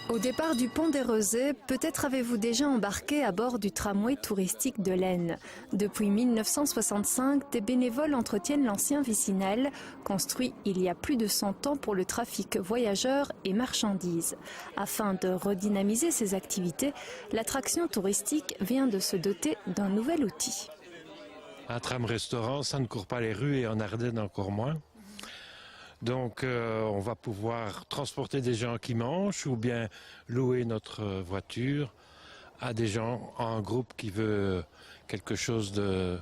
Au départ du pont des Rosets, peut-être avez-vous déjà embarqué à bord du tramway touristique de l'Aisne. Depuis 1965, des bénévoles entretiennent l'ancien vicinal, construit il y a plus de 100 ans pour le trafic voyageurs et marchandises. Afin de redynamiser ces activités, l'attraction touristique vient de se doter d'un nouvel outil. Un tram-restaurant, ça ne court pas les rues et en Ardennes encore moins. Donc on va pouvoir transporter des gens qui mangent ou bien louer notre voiture à des gens en groupe qui veut quelque chose de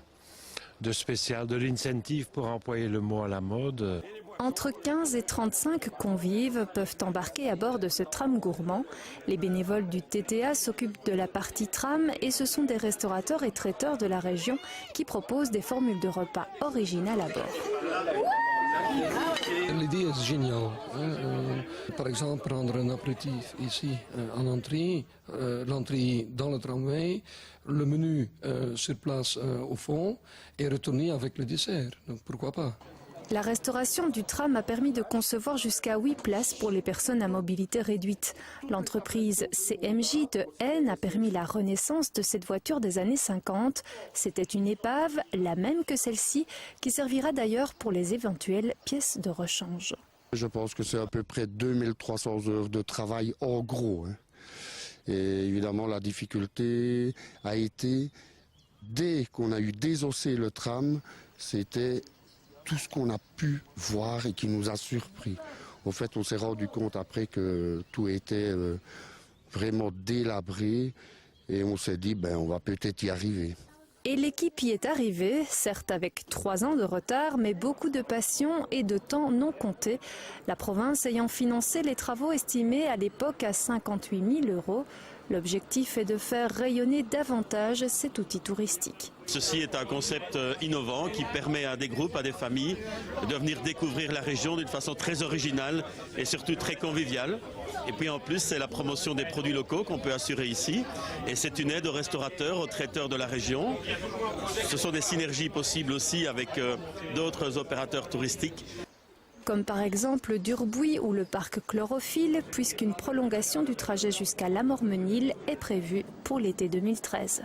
spécial, de l'incentive pour employer le mot à la mode. Entre 15 et 35 convives peuvent embarquer à bord de ce tram gourmand. Les bénévoles du TTA s'occupent de la partie tram et ce sont des restaurateurs et traiteurs de la région qui proposent des formules de repas originales à bord. L'idée est géniale. Par exemple, prendre un apéritif ici en entrée, l'entrée dans le tramway, le menu sur place au fond et retourner avec le dessert. Donc pourquoi pas? La restauration du tram a permis de concevoir jusqu'à 8 places pour les personnes à mobilité réduite. L'entreprise CMJ de Aisne a permis la renaissance de cette voiture des années 50. C'était une épave, la même que celle-ci, qui servira d'ailleurs pour les éventuelles pièces de rechange. Je pense que c'est à peu près 2300 heures de travail en gros. Et évidemment, la difficulté a été, dès qu'on a eu désossé le tram, c'était tout ce qu'on a pu voir et qui nous a surpris. En fait, on s'est rendu compte après que tout était vraiment délabré et on s'est dit, on va peut-être y arriver. Et l'équipe y est arrivée, certes avec 3 ans de retard, mais beaucoup de passion et de temps non compté. La province ayant financé les travaux estimés à l'époque à 58 000 €. L'objectif est de faire rayonner davantage cet outil touristique. Ceci est un concept innovant qui permet à des groupes, à des familles de venir découvrir la région d'une façon très originale et surtout très conviviale. Et puis en plus, c'est la promotion des produits locaux qu'on peut assurer ici. Et c'est une aide aux restaurateurs, aux traiteurs de la région. Ce sont des synergies possibles aussi avec d'autres opérateurs touristiques. Comme par exemple Durbuy ou le parc Chlorophylle, puisqu'une prolongation du trajet jusqu'à Lamormenil est prévue pour l'été 2013.